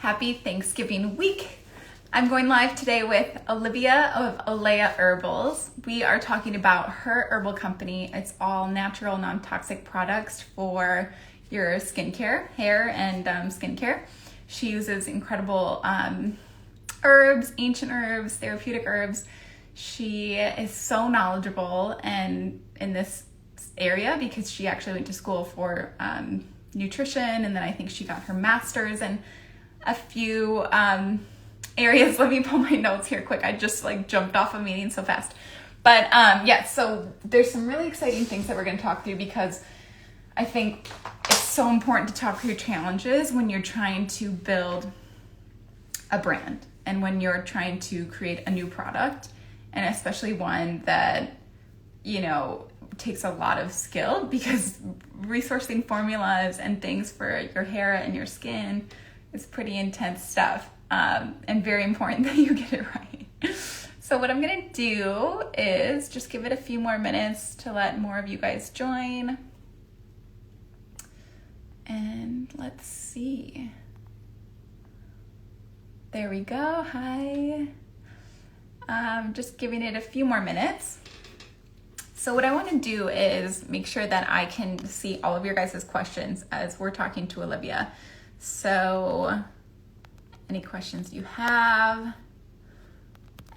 Happy Thanksgiving week. I'm going live today with Olivia of Olea Herbals. We are talking about her herbal company. It's all natural, non-toxic products for your skincare, hair, and skincare. She uses incredible herbs, ancient herbs, therapeutic herbs. She is so knowledgeable and in this area because she actually went to school for nutrition, and then I think she got her master's in a few areas. Let me pull my notes here quick. I just jumped off a meeting so fast. But yeah, so there's some really exciting things that we're going to talk through because I think it's so important to talk through challenges when you're trying to build a brand and when you're trying to create a new product, and especially one that, takes a lot of skill, because resourcing formulas and things for your hair and your skin is pretty intense stuff, and very important that you get it right. So what I'm gonna do is just give it a few more minutes to let more of you guys join. And let's see. There we go. Hi. Just giving it a few more minutes. So what I want to do is make sure that I can see all of your guys' questions as we're talking to Olivia. So any questions you have,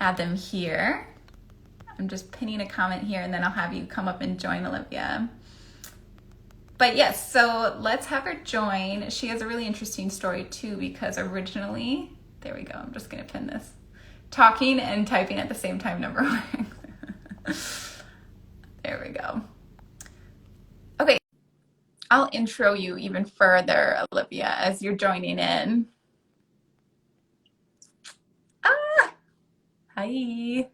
add them here. I'm just pinning a comment here and then I'll have you come up and join Olivia. But yes, so let's have her join. She has a really interesting story too, because originally, there we go, I'm just gonna pin this. Talking and typing at the same time never works. There we go. Okay, I'll intro you even further, Olivia, as you're joining in. Hi.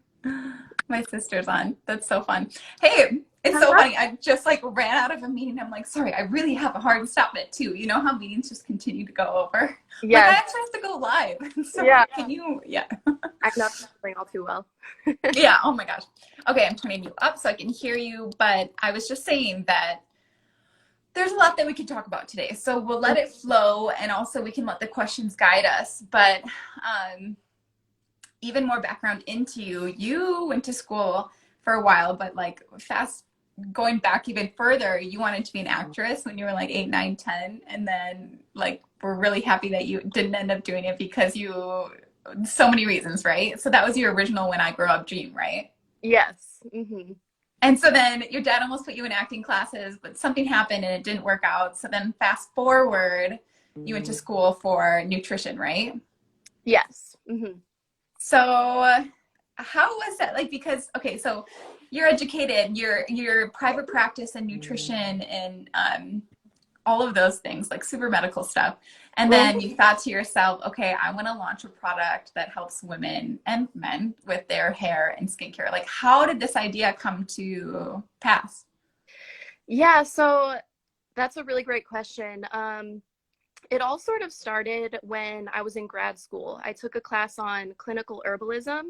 My sister's on. That's so fun. Hey, it's so funny. I just ran out of a meeting. I'm like, sorry, I really have a hard stop at 2. You know how meetings just continue to go over? Yeah. I actually have to go live. So yeah. Can you, I'm not doing all too well. Yeah, oh my gosh. Okay, I'm turning you up so I can hear you, but I was just saying that there's a lot that we could talk about today. So we'll let it flow, and also we can let the questions guide us. But even more background into you. You went to school for a while, but fast going back even further, you wanted to be an actress when you were 8, 9, 10, and then we're really happy that you didn't end up doing it because so many reasons, right? So that was your original when I grow up dream, right? Yes. Mm-hmm. And so then your dad almost put you in acting classes, but something happened and it didn't work out. So then fast forward, you went to school for nutrition, right? Yes. Mm-hmm. So how was that? Because, okay, so you're educated, you're private practice and nutrition and all of those things, super medical stuff. And then you thought to yourself, okay, I want to launch a product that helps women and men with their hair and skincare. How did this idea come to pass? Yeah, so that's a really great question. It all sort of started when I was in grad school. I took a class on clinical herbalism,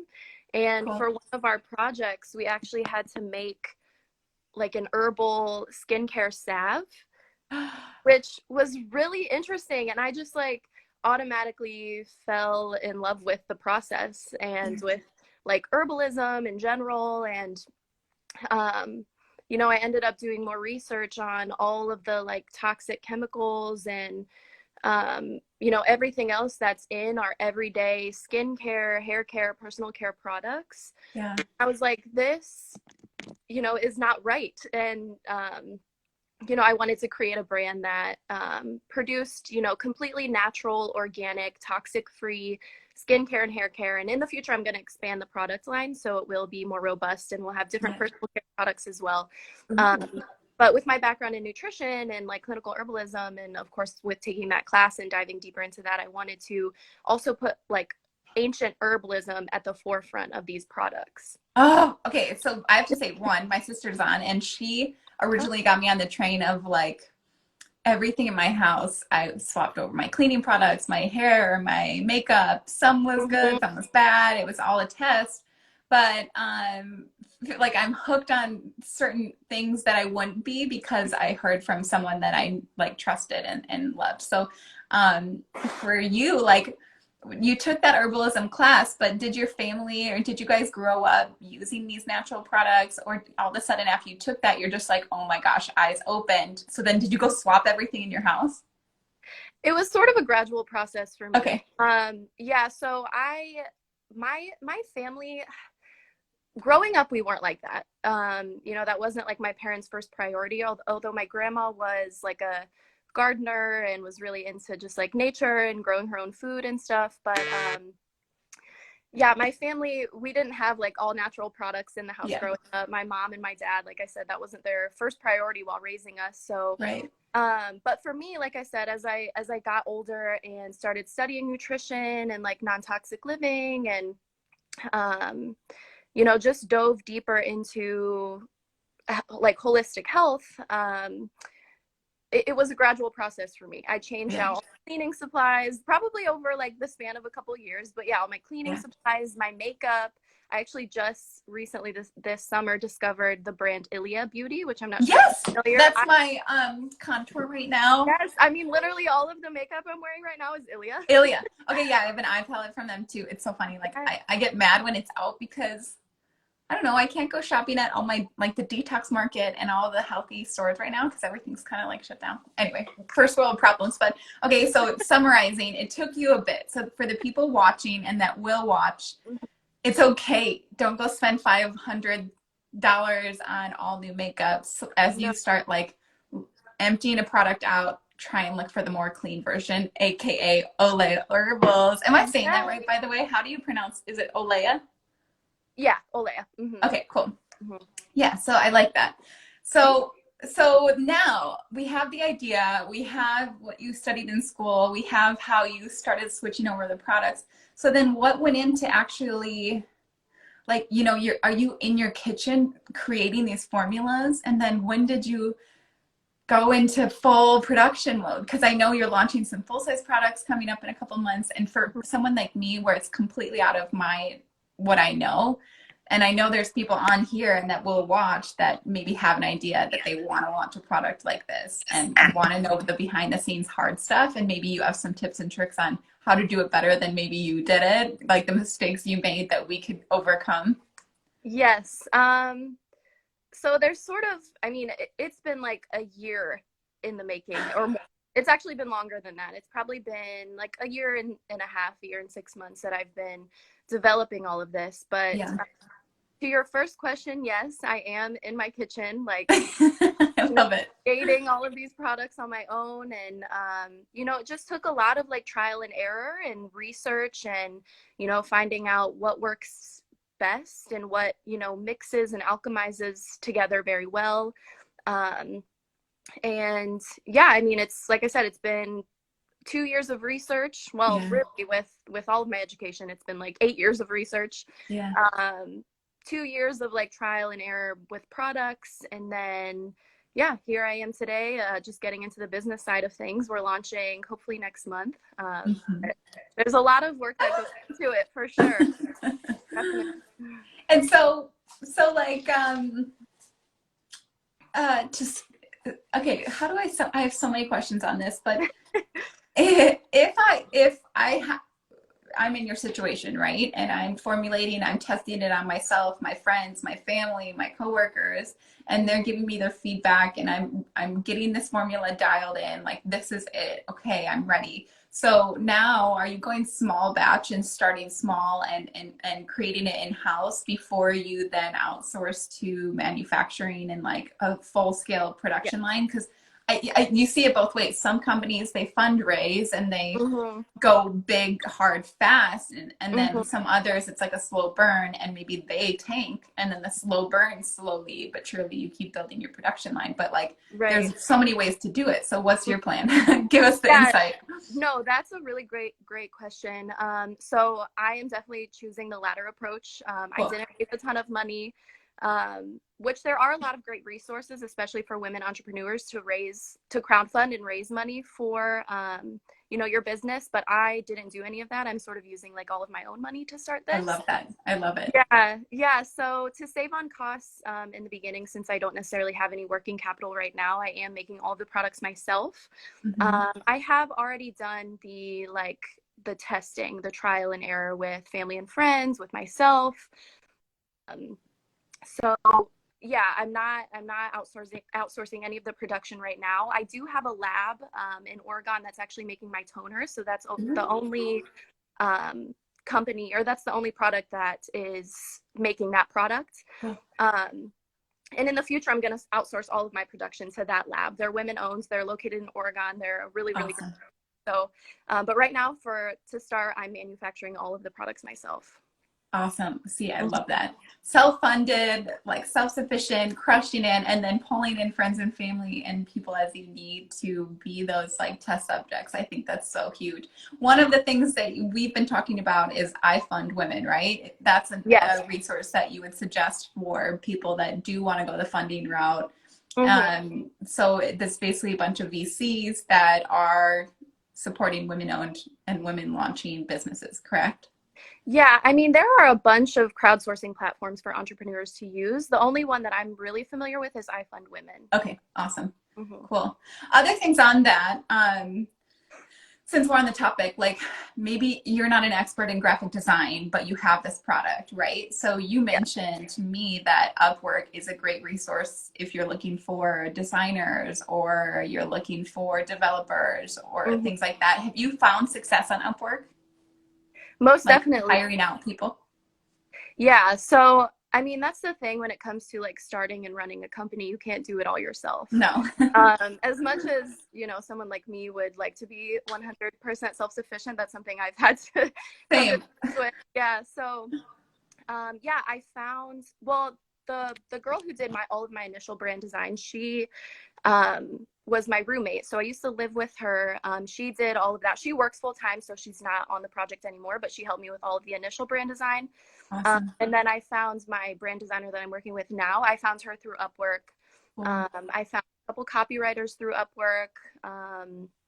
and Cool. for one of our projects, we actually had to make an herbal skincare salve, which was really interesting. And I just automatically fell in love with the process and with herbalism in general. And I ended up doing more research on all of the toxic chemicals and everything else that's in our everyday skincare, hair care, personal care products. Yeah. I was like, this, is not right. And I wanted to create a brand that produced, completely natural, organic, toxic-free skincare and hair care. And in the future, I'm going to expand the product line so it will be more robust, and we'll have different personal care products as well. But with my background in nutrition and clinical herbalism, and of course with taking that class and diving deeper into that, I wanted to also put ancient herbalism at the forefront of these products. Oh, okay. So I have to say, one, my sister's on, and she originally got me on the train of everything in my house. I swapped over my cleaning products, my hair, my makeup. Some was good, some was bad. It was all a test. But I'm hooked on certain things that I wouldn't be because I heard from someone that I trusted and loved. So For you, like you took that herbalism class, but did your family or did you guys grow up using these natural products? Or all of a sudden after you took that, you're just like, oh my gosh, eyes opened. So then did you go swap everything in your house? It was sort of a gradual process for me. Okay. Yeah, so my family, growing up, we weren't like that. You know, that wasn't like my parents' first priority, although my grandma was like a gardener and was really into just like nature and growing her own food and stuff. But yeah, my family, we didn't have like all natural products in the house Yeah. growing up. My mom and my dad, like I said, that wasn't their first priority while raising us. So Right. but for me, like I said, as I got older and started studying nutrition and like non-toxic living and um you know, just dove deeper into like holistic health, it was a gradual process for me. I changed Yeah. out cleaning supplies probably over like the span of a couple years, but yeah, all my cleaning Yeah. supplies, my makeup. I actually just recently this summer discovered the brand Ilia Beauty, which I'm not sure if Yes, you're familiar. that's my contour right now. Yes, I mean literally all of the makeup I'm wearing right now is Ilia. Ilia. Okay, yeah, I have an eye palette from them too. It's so funny. Like I get mad when it's out because I don't know, I can't go shopping at all my like the detox market and all the healthy stores right now because everything's kind of like shut down. Anyway, first world problems. But okay, so summarizing, it took you a bit. So for the people watching and that will watch, it's okay. Don't go spend $500 on all new makeup. So as No, you start like emptying a product out, try and look for the more clean version, aka Olea Herbals. Am I saying that yeah, right, by the way? How do you pronounce? Is it Olea? yeah, Olea. Mm-hmm. Okay, cool. Mm-hmm. Yeah, so I like that. So now we have the idea, we have what you studied in school, we have how you started switching over the products. So then what went into actually like, you know, are you in your kitchen creating these formulas? And then when did you go into full production mode? Because I know you're launching some full size products coming up in a couple months. And for someone like me, where it's completely out of my what I know, and I know there's people on here and that will watch that maybe have an idea that they want to launch a product like this and want to know the behind the scenes hard stuff. And maybe you have some tips and tricks on how to do it better than maybe you did it, like the mistakes you made that we could overcome. Yes. So there's sort of, I mean, it's been like a year in the making, or more. It's actually been longer than that. It's probably been like a year and a half, a year and 6 months that I've been developing all of this. But Yeah. to your first question, yes, I am in my kitchen, like I love it. creating all of these products on my own. And, you know, it just took a lot of like trial and error and research and, you know, finding out what works best and what, you know, mixes and alchemizes together very well. And yeah, I mean, it's like I said, it's been 2 years of research. Well, Yeah. really with all of my education, it's been like 8 years of research. Yeah. 2 years of like trial and error with products. And then, yeah, here I am today, just getting into the business side of things. We're launching hopefully next month. Mhm. There's a lot of work that goes into it for sure. Definitely. And so like just okay, how do I have so many questions on this, but I'm in your situation, right? And I'm formulating, I'm testing it on myself, my friends, my family, my coworkers, and they're giving me their feedback and I'm getting this formula dialed in, like this is it. Okay, I'm ready. So now are you going small batch and starting small and creating it in-house before you then outsource to manufacturing and like a full-scale production line? Because you see it both ways. Some companies, they fundraise and they Mm-hmm. go big, hard, fast. And Mm-hmm. then some others, it's like a slow burn and maybe they tank. And then the slow burn, slowly but surely you keep building your production line. But like, Right. there's so many ways to do it. So what's your plan? Give us the Yeah, insight. no, that's a really great question. So I am definitely choosing the latter approach. I Cool. didn't raise a ton of money, which there are a lot of great resources, especially for women entrepreneurs to crowdfund and raise money for, your business, but I didn't do any of that. I'm sort of using like all of my own money to start I this. love that. I love it. Yeah. So to save on costs in the beginning, since I don't necessarily have any working capital right now, I am making all the products myself. Mm-hmm. I have already done the testing, the trial and error with family and friends, with myself. Um, so yeah, I'm not outsourcing any of the production right now. I do have a lab in Oregon that's actually making my toner, so that's the only um, company, or that's the only product that is making that product. Cool. And in the future, I'm going to outsource all of my production to that lab. They're women owned. They're located in Oregon. They're really, really Awesome. great. So, but right now, to start, I'm manufacturing all of the products myself. Awesome. See, I love that. Self-funded, like self-sufficient, crushing it, and then pulling in friends and family and people as you need to be those like test subjects. I think that's so huge. One of the things that we've been talking about is I Fund Women, right? That's Yes. a resource that you would suggest for people that do want to go the funding route. Mm-hmm. So there's basically a bunch of VCs that are supporting women-owned and women launching businesses, correct? Yeah, I mean, there are a bunch of crowdsourcing platforms for entrepreneurs to use. The only one that I'm really familiar with is I Fund Women. Okay, awesome. Mm-hmm. Cool. Other things on that, since we're on the topic, like maybe you're not an expert in graphic design, but you have this product, right? So you mentioned to me that Upwork is a great resource if you're looking for designers or you're looking for developers or Mm-hmm. things like that. Have you found success on Upwork? Most Like definitely. hiring out people? Yeah. So, I mean, that's the thing when it comes to like starting and running a company, you can't do it all yourself. No. As much as, someone like me would like to be 100% self-sufficient, that's something I've had to come to Same. terms with. Yeah. So, yeah, I found, well, the girl who did all of my initial brand design, she was my roommate. So I used to live with her. She did all of that. She works full time, so she's not on the project anymore, but she helped me with all of the initial brand design. Awesome. And then I found my brand designer that I'm working with now. I found her through Upwork. Cool. I found a couple copywriters through Upwork.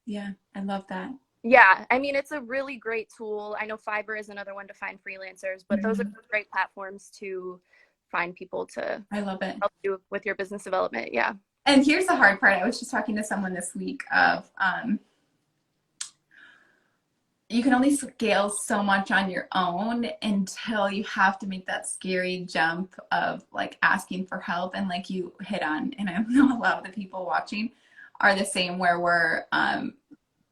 Yeah, I love that. Yeah, I mean, it's a really great tool. I know Fiverr is another one to find freelancers, but those are great platforms to find people to I love it. help you with your business development. Yeah. And here's the hard part. I was just talking to someone this week of you can only scale so much on your own until you have to make that scary jump of like asking for help. And like you hit on, and I know a lot of the people watching are the same, where we're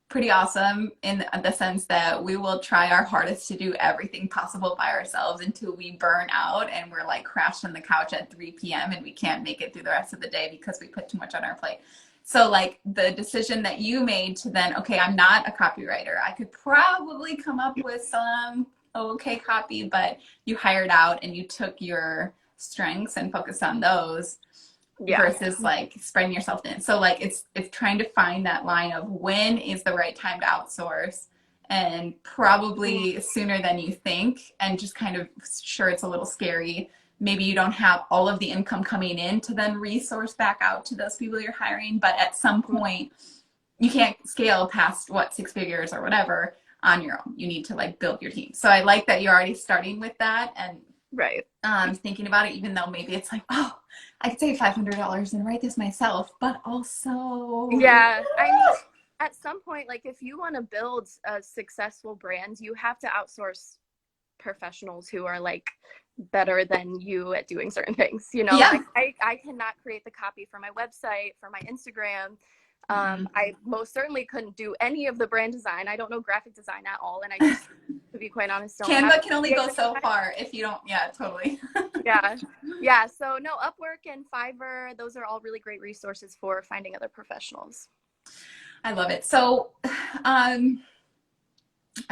pretty awesome in the sense that we will try our hardest to do everything possible by ourselves until we burn out and we're like crashed on the couch at 3 p.m. and we can't make it through the rest of the day because we put too much on our plate. So like the decision that you made to then, okay, I'm not a copywriter. I could probably come up with some okay copy, but you hired out and you took your strengths and focused on those. Yeah. Versus like spreading yourself thin. So like it's trying to find that line of when is the right time to outsource, and probably sooner than you think, and just kind of sure it's a little scary. Maybe you don't have all of the income coming in to then resource back out to those people you're hiring, but at some point you can't scale past 6 figures or whatever on your own. You need to like build your team. So I like that you're already starting with that and right. Thinking about it, even though maybe it's like, oh, I could save $500 and write this myself, but also, yeah, I mean, at some point, like if you want to build a successful brand, you have to outsource professionals who are like better than you at doing certain things. Yeah. Like I cannot create the copy for my website, for my Instagram. I most certainly couldn't do any of the brand design. I don't know graphic design at all, and I just, to be quite honest, don't. Canva can only go so far if you don't. Yeah, totally. Yeah. So no, Upwork and Fiverr, those are all really great resources for finding other professionals. I love it. So, I'm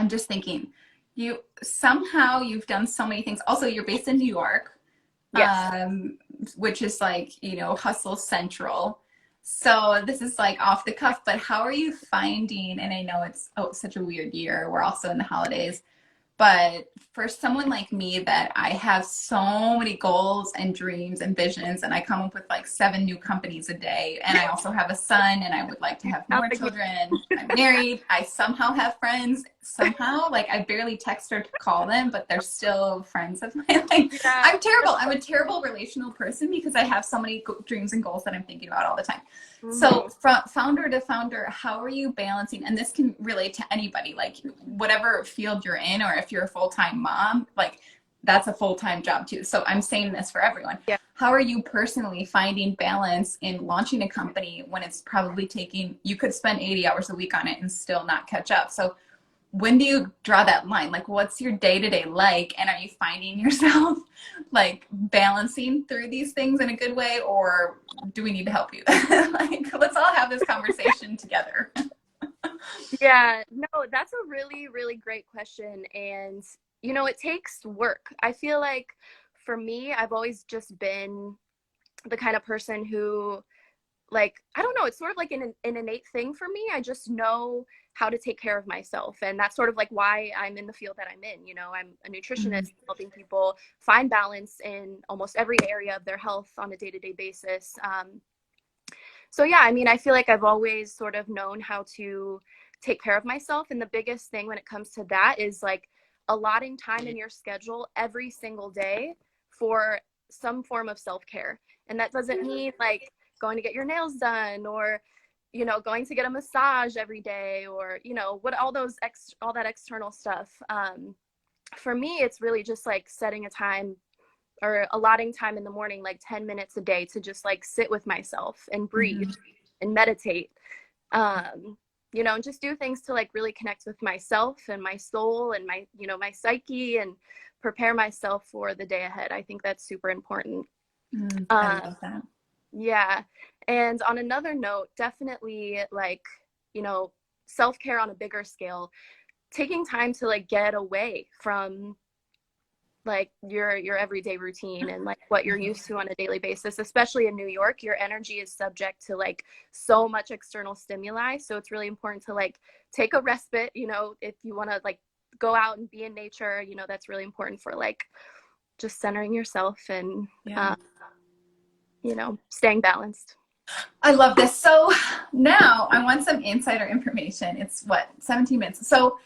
just thinking, you've done so many things. Also, you're based in New York, yes. Which is like, hustle central. So this is like off the cuff, but how are you finding, and I know it's such a weird year, we're also in the holidays, But for someone like me that I have so many goals and dreams and visions, and I come up with like 7 new companies a day, and I also have a son and I would like to have more children. I'm married. I somehow have friends. Somehow, like I barely text or call them, but they're still friends of mine. Like Yeah. I'm terrible. I'm a terrible relational person because I have so many dreams and goals that I'm thinking about all the time. So from founder to founder, how are you balancing? And this can relate to anybody, like whatever field you're in, or if you're a full-time mom, like that's a full-time job too. So I'm saying this for everyone. Yeah. How are you personally finding balance in launching a company when it's probably taking, you could spend 80 hours a week on it and still not catch up? So when do you draw that line? Like, what's your day-to-day like? And are you finding yourself like balancing through these things in a good way, or do we need to help you? Like, let's all have this conversation together. Yeah, no, that's a really, really great question. And, you know, it takes work. I feel like for me, I've always just been the kind of person who, like, I don't know, it's sort of like an innate thing for me. I just know how to take care of myself. And that's sort of like why I'm in the field that I'm in. You know, I'm a nutritionist helping people find balance in almost every area of their health on a day-to-day basis. So yeah, I mean, I feel like I've always sort of known how to take care of myself. And the biggest thing when it comes to that is like allotting time in your schedule every single day for some form of self-care. And that doesn't mean like going to get your nails done, or, you know, going to get a massage every day, or, you know, what all that external stuff. For me, it's really just like setting a time or allotting time in the morning, like 10 minutes a day, to just like sit with myself and breathe and meditate. You know, and just do things to like really connect with myself and my soul and my, you know, my psyche, and prepare myself for the day ahead. I think that's super important. I love that. Yeah. And on another note, definitely like, you know, self-care on a bigger scale, taking time to like get away from like your everyday routine and like what you're used to on a daily basis. Especially in New York, your energy is subject to like so much external stimuli, so it's really important to like take a respite. You know, if you want to like go out and be in nature, you know, that's really important for like just centering yourself and you know, staying balanced. I love this. So now I want some insider information. It's what, 17 minutes. So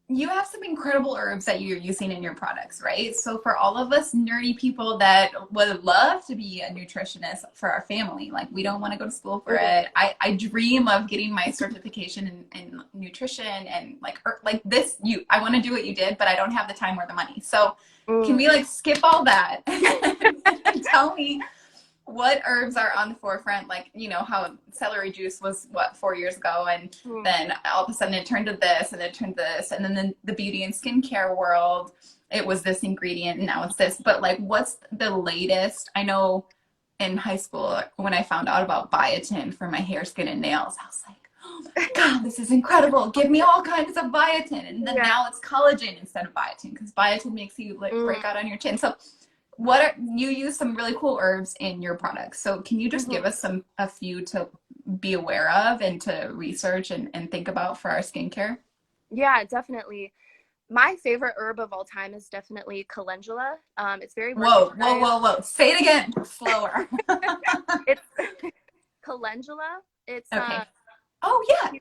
you have some incredible herbs that you're using in your products, right? So for all of us nerdy people that would love to be a nutritionist for our family, like we don't want to go to school for it. I dream of getting my certification in nutrition and like this. I want to do what you did, but I don't have the time or the money. So can we like skip all that and tell me what herbs are on the forefront? Like, you know, how celery juice was what 4 years ago, and then all of a sudden it turned to this, and it turned to this, and then the beauty and skincare world, it was this ingredient, and now it's this. But like, what's the latest? I know in high school when I found out about biotin for my hair, skin, and nails, I was like, oh my God, this is incredible. Give me all kinds of biotin. And then now it's collagen instead of biotin, because biotin makes you like break out on your chin. So you use some really cool herbs in your products. So can you just give us a few to be aware of and to research and think about for our skincare? Yeah, definitely. My favorite herb of all time is definitely calendula. It's very versatile. Whoa. Say it again, slower. It's calendula. It's okay. Oh yeah.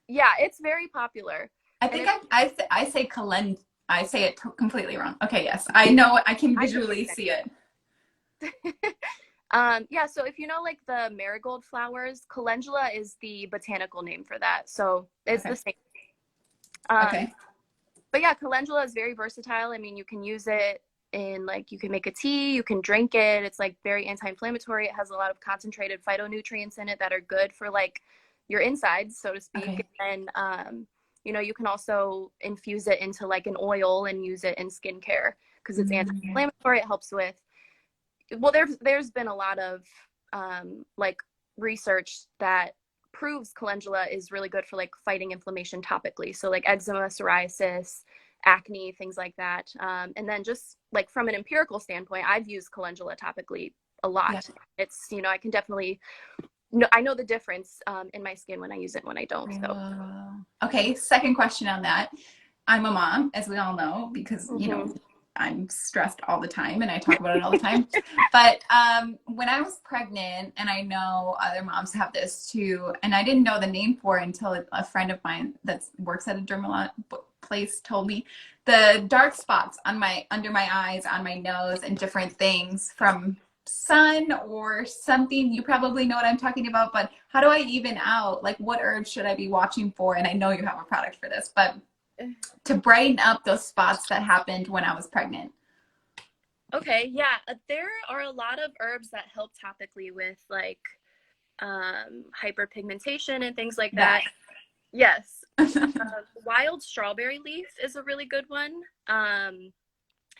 Yeah, it's very popular. I think I say calend. I say it completely wrong. Okay, yes. I know, I can visually see it. Yeah, so if you know like the marigold flowers, calendula is the botanical name for that. So it's the same. Okay. But yeah, calendula is very versatile. I mean, you can use it in like, you can make a tea, you can drink it. It's like very anti-inflammatory. It has a lot of concentrated phytonutrients in it that are good for like your insides, so to speak. Okay. And you know, you can also infuse it into like an oil and use it in skincare because it's anti-inflammatory. It helps with, well, there's been a lot of like research that proves calendula is really good for like fighting inflammation topically. So like eczema, psoriasis, acne, things like that. And then just like from an empirical standpoint, I've used calendula topically a lot. Yeah. It's, you know, I can definitely, I know the difference in my skin when I use it and when I don't. So. Okay, second question on that. I'm a mom, as we all know, because, Hmm. I'm stressed all the time and I talk about it all the time. But when I was pregnant, and I know other moms have this too, and I didn't know the name for it until a friend of mine that works at a dermal place told me, the dark spots on my under my eyes, on my nose, and different things from sun or something. You probably know what I'm talking about, but how do I even out? Like, what herbs should I be watching for? And I know you have a product for this, but to brighten up those spots that happened when I was pregnant. Okay, yeah, there are a lot of herbs that help topically with like hyperpigmentation and things like that. That. Yes, wild strawberry leaf is a really good one.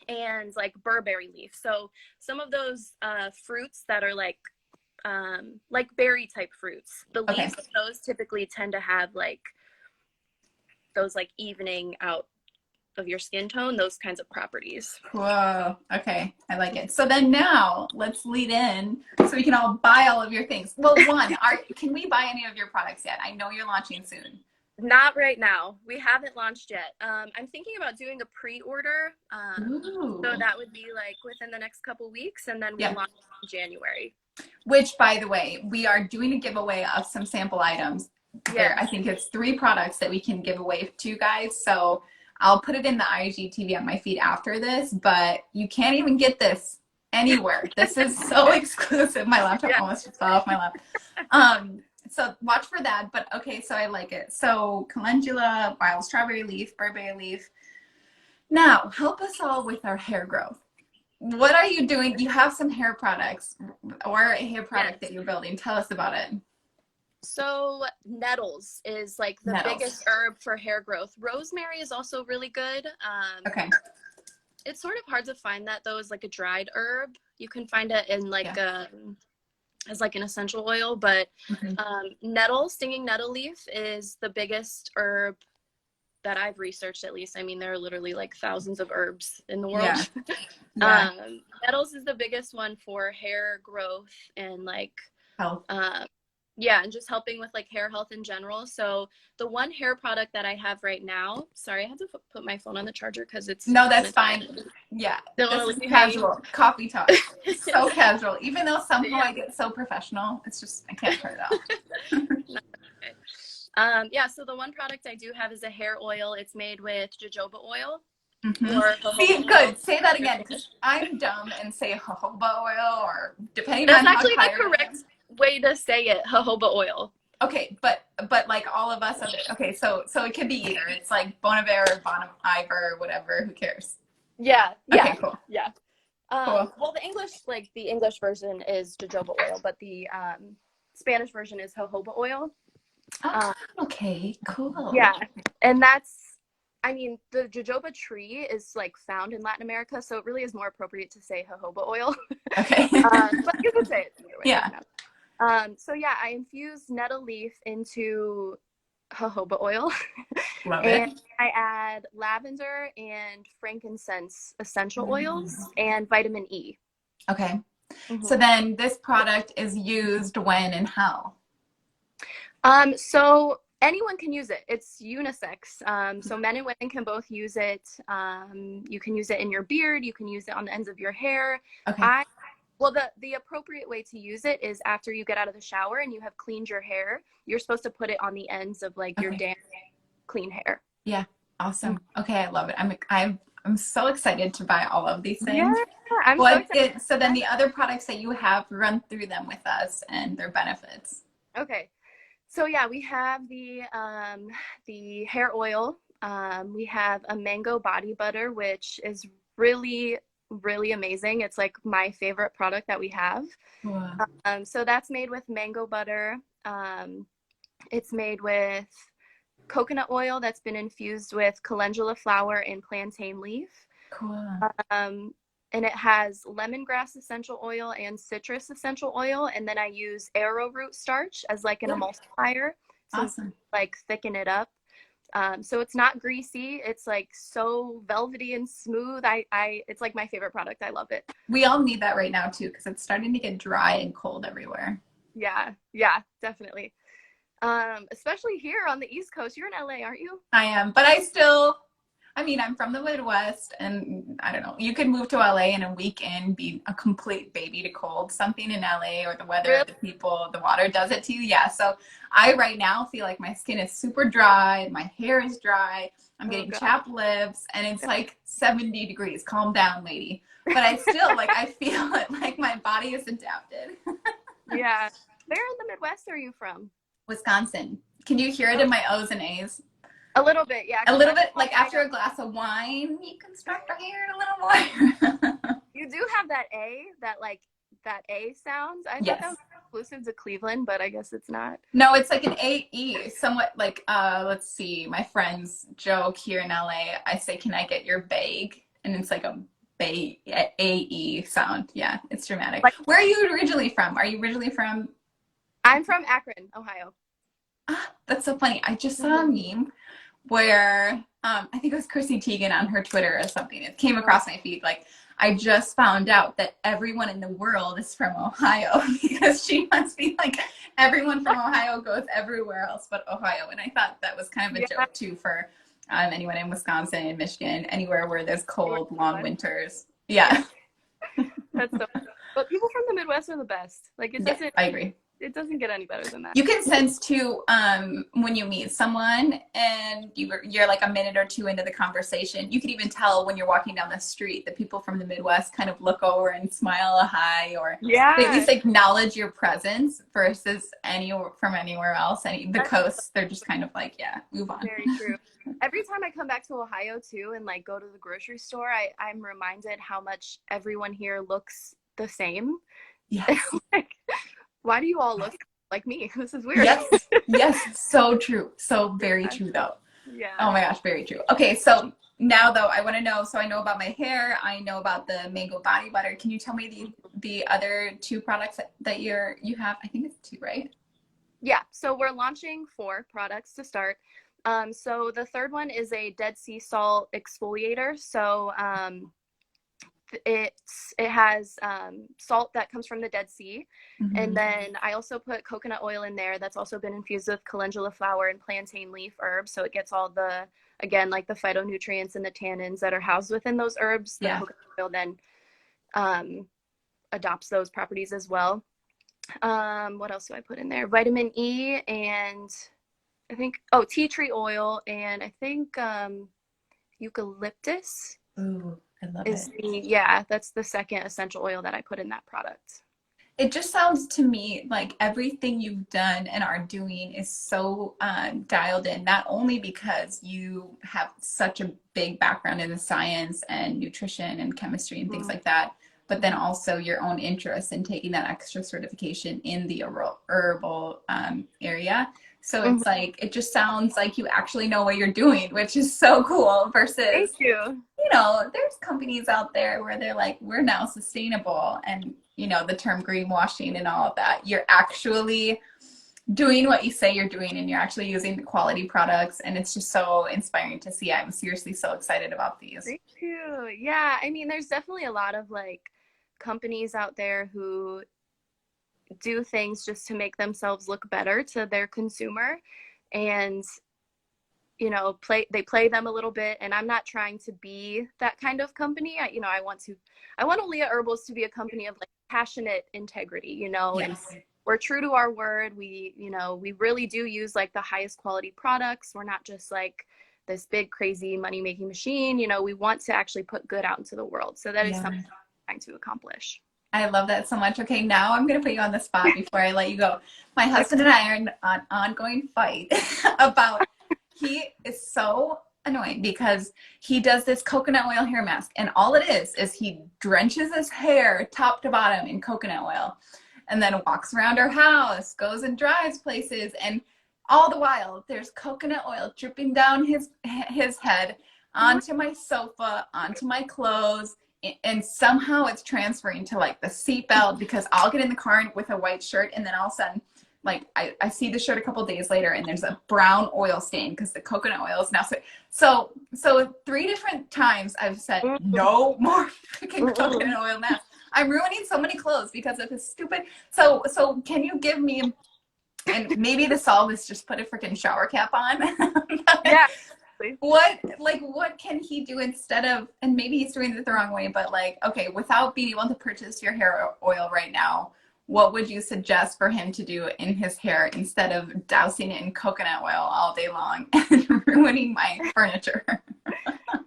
And like burberry leaf. So some of those fruits that are like berry type fruits, the Okay. leaves of those typically tend to have like those like evening out of your skin tone, those kinds of properties. Whoa. Okay. I like it. So then now let's lead in so we can all buy all of your things. Well, can we buy any of your products yet? I know you're launching soon. Not right now. We haven't launched yet. I'm thinking about doing a pre-order. So Ooh. that would be like within the next couple weeks, and then we'll Yeah. launch in January. Which, by the way, we are doing a giveaway of some sample items. There, Yes. I think it's 3 products that we can give away to you guys. So I'll put it in the IGTV on my feed after this, but you can't even get this anywhere. This is so exclusive. My laptop Yeah. almost just fell off my lap. So watch for that. But okay, so I like it. So calendula, wild strawberry leaf, burberry leaf. Now help us all with our hair growth. What are you doing? You have some hair products or a hair Yes. product that you're building. Tell us about it. So nettles is like the Nettles. biggest herb for hair growth. Rosemary is also really good. Okay. It's sort of hard to find that though as like a dried herb. You can find it in like Yeah. as like an essential oil, but Mhm. nettle, stinging nettle leaf is the biggest herb that I've researched at least. I mean, there are literally like thousands of herbs in the world. Yeah. Yeah. Nettles is the biggest one for hair growth and like Health. um, yeah, and just helping with like hair health in general. So the one hair product that I have right now, sorry, I had to put my phone on the charger because it's No, that's gonna die. fine. Yeah. Don't want This to is leave me hanging. casual. Coffee talk. So casual. Even though somehow Yeah. I get so professional, it's just, I can't turn it off. No, okay. Yeah, so the one product I do have is a hair oil. It's made with jojoba oil Mm-hmm. or jojoba See, oil. good. Say that again because I'm dumb and say jojoba oil or depending That's on how actually the tired I correct am. way to say it, jojoba oil. Okay, but like all of us other okay, so it could be either. It's like Bonavere or Bon Iver or whatever. Who cares? Yeah, yeah, Okay, cool, yeah. cool. Well, the English version is jojoba oil, but the Spanish version is jojoba oil. Oh, Um, okay, cool. yeah, and that's, I mean, the jojoba tree is like found in Latin America, so it really is more appropriate to say jojoba oil. Okay. But you can say it either way. Yeah, You know. So yeah, I infuse nettle leaf into jojoba oil, love and it. I add lavender and frankincense essential oils Mm. and vitamin E. Okay. So Mhm. then this product is used when and how? So anyone can use it. It's unisex. So men and women can both use it. You can use it in your beard. You can use it on the ends of your hair. Okay. I Well, the appropriate way to use it is after you get out of the shower and you have cleaned your hair. You're supposed to put it on the ends of like your Okay. damp, clean hair. Yeah. Awesome. Okay, I love it. I'm so excited to buy all of these Yeah, things. I'm so What excited. did so then the other products that you have, run through them with us and their benefits. Okay. So yeah, we have the hair oil. We have a mango body butter, which is really, really amazing. It's like my favorite product that we have. Wow. So that's made with mango butter. It's made with coconut oil that's been infused with calendula flower and plantain leaf. Cool. Um, and it has lemongrass essential oil and citrus essential oil. And then I use arrowroot starch as like an Yeah. emulsifier to Awesome. like thicken it up. So it's not greasy. It's like so velvety and smooth. It's like my favorite product. I love it. We all need that right now too, because it's starting to get dry and cold everywhere. Yeah, yeah, definitely. Especially here on the East Coast. You're in LA, aren't you? I am, but I still I mean, I'm from the Midwest, and I don't know. You could move to LA in a week and be a complete baby to cold. Something in LA or the weather, Really? the people, the water does it to you. Yeah. So I right now feel like my skin is super dry. My hair is dry. I'm Oh getting God. chapped lips, and it's like 70 degrees. Calm down, lady. But I still like I feel it like my body is adapted. Yeah. Where in the Midwest are you from? Wisconsin. Can you hear it Oh, in my O's and A's? a little bit, yeah, A because little that's bit from like after Ohio. a glass of wine, you can start to hear it a little more. You do have that A, that A sound. I thought that Yes. was exclusive to Cleveland, but I guess it's not. No, it's like an AE, somewhat like let's see, my friends joke here in LA, I say, "Can I get your bag?" And it's like a AE sound. Yeah, it's dramatic. Like Where are you originally from? Are you originally from I'm from Akron, Ohio. That's so funny. I just saw a Mhm. meme where I think it was Chrissy Teigen on her Twitter or something. It came Oh, across my feed. Like, I just found out that everyone in the world is from Ohio because she must be like, everyone from Ohio goes everywhere else but Ohio. And I thought that was kind of a yeah. joke too for anyone in Wisconsin and Michigan, anywhere where there's cold, long winters. Yeah, Yeah. that's so. But people from the Midwest are the best. Like Yes, I agree. it doesn't get any better than that. You can sense too when you meet someone and you're like a minute or two into the conversation. You can even tell when you're walking down the street that people from the Midwest kind of look over and smile a hi, or they at Yeah, least acknowledge your presence versus any from anywhere else. The that's coast, they're just kind of like, yeah, move on. very true. Every time I come back to Ohio too and like go to the grocery store, I'm reminded how much everyone here looks the same. Yes. Like, why do you all look like me? This is weird. Yes. Yes. So true. So very true though. Oh Yeah. my gosh, very true. Okay, so now though, I want to know. So I know about my hair. I know about the mango body butter. Can you tell me the other two products that you have? I think it's two, right? Yeah. So we're launching 4 products to start. So the third one is a Dead Sea salt exfoliator. So it has salt that comes from the Dead Sea, and Mm-hmm. then I also put coconut oil in there that's also been infused with calendula flower and plantain leaf herbs, so it gets all the, again, like the phytonutrients and the tannins that are housed within those herbs. The Yeah. coconut oil then um, adopts those properties as well. What else do I put in there? Vitamin E, and I think, oh, tea tree oil, and I think eucalyptus Ooh, I love is it. yeah, that's the second essential oil that I put in that product. It just sounds to me like everything you've done and are doing is so dialed in, not only because you have such a big background in the science and nutrition and chemistry and things like that, but then Mm-hmm. also your own interest in taking that extra certification in the herbal area. So Mm-hmm. it's like, it just sounds like you actually know what you're doing, which is so cool Thank versus, you. there's companies out there where they're like, we're now sustainable, and the term greenwashing and all of that. You're actually doing what you say you're doing, and you're actually using the quality products, and it's just so inspiring to see. I'm seriously so excited about these. Thank you. Yeah, I mean, there's definitely a lot of like companies out there who do things just to make themselves look better to their consumer, and they play them a little bit, and I'm not trying to be that kind of company. I want Olea Herbals to be a company of like passionate integrity, and Yes. we're true to our word. We really do use like the highest quality products. We're not just like this big crazy money making machine. We want to actually put good out into the world. So that is Yeah. something I'm trying to accomplish. I love that so much. Okay, now I'm going to put you on the spot before I let you go. My husband and I are in an ongoing fight about, he is so annoying because he does this coconut oil hair mask, and all it is he drenches his hair top to bottom in coconut oil and then walks around our house, goes and drives places, and all the while there's coconut oil dripping down his head onto my sofa, onto my clothes, and somehow it's transferring to like the seatbelt, because I'll get in the car with a white shirt, and then all of a sudden, like I see the shirt a couple days later and there's a brown oil stain because the coconut oil is now so 3 different times I've said no more freaking coconut oil mask. I'm ruining so many clothes because of this stupid. So can you give me, and maybe the solve is just put a freaking shower cap on. Yeah. what can he do instead of, and maybe he's doing it the wrong way, but like, okay, without being able to purchase your hair oil right now, what would you suggest for him to do in his hair instead of dousing it in coconut oil all day long and ruining my furniture?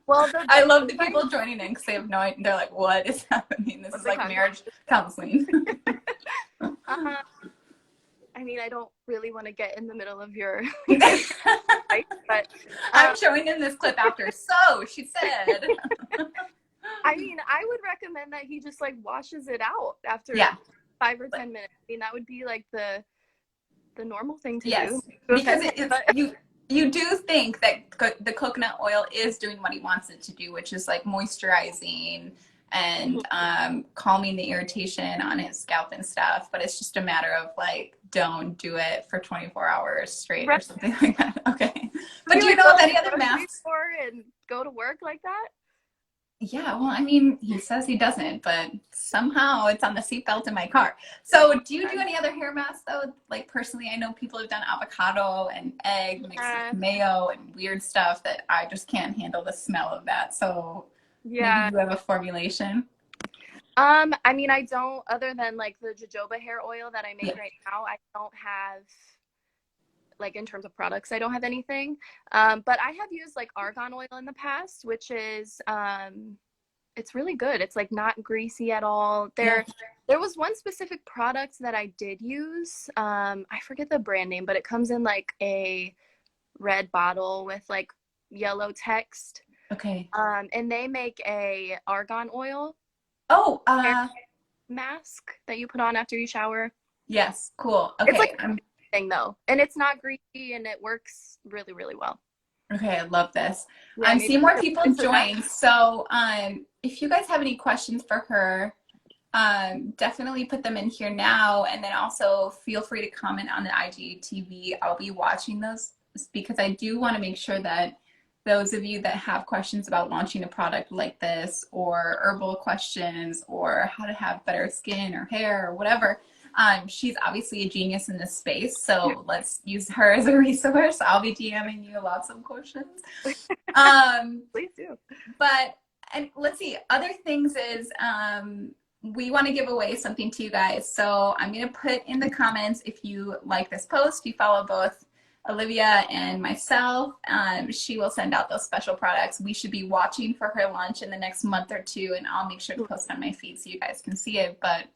Well, I love the people joining in because they have no idea. They're like, what is happening? This is like marriage counseling. I mean, I don't really want to get in the middle of your life, but I'm showing him this clip after. So she said. I mean, I would recommend that he just like washes it out after 5 or 10 minutes. I mean, that would be like the normal thing to do. Because you do think that the coconut oil is doing what he wants it to do, which is like moisturizing and calming the irritation on his scalp and stuff. But it's just a matter of like, don't do it for 24 hours straight or something like that. Okay. But do you know of any other masks? And go to work like that? Yeah, well, I mean, he says he doesn't, but somehow it's on the seatbelt in my car. So do you do any other hair masks, though? Like, personally, I know people have done avocado and egg mixed with mayo and weird stuff that I just can't handle the smell of that. So maybe you have a formulation? I mean, I don't, other than like the jojoba hair oil that I make right now, I don't have, like in terms of products, I don't have anything. But I have used like argan oil in the past, which is, it's really good. It's like not greasy at all. There was one specific product that I did use. I forget the brand name, but it comes in like a red bottle with like yellow text. Okay. And they make a argan oil. Oh, mask that you put on after you shower. Yes, cool. Okay. It's like thing though, and it's not greasy and it works really, really well. Okay, I love this. I'm seeing more people join. So if you guys have any questions for her, definitely put them in here now. And then also feel free to comment on the IGTV. I'll be watching those because I do want to make sure that those of you that have questions about launching a product like this or herbal questions or how to have better skin or hair or whatever, she's obviously a genius in this space, so let's use her as a resource. I'll be DMing you lots of questions. Please do. But and let's see, other things is we want to give away something to you guys. So I'm going to put in the comments if you like this post, you follow both Olivia and myself, she will send out those special products. We should be watching for her launch in the next month or two, and I'll make sure to post on my feed so you guys can see it. But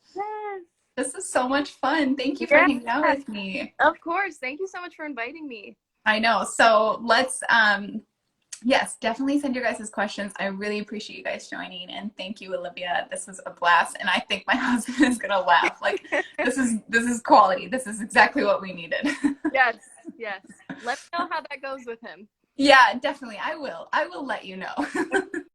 this is so much fun. Thank you for hanging out with me. Of course. Thank you so much for inviting me. I know. So let's, yes, definitely send your guys' questions. I really appreciate you guys joining, and thank you, Olivia. This was a blast, and I think my husband is gonna laugh. Like this is quality. This is exactly what we needed. Yes. Let me know how that goes with him. Yeah, definitely. I will let you know.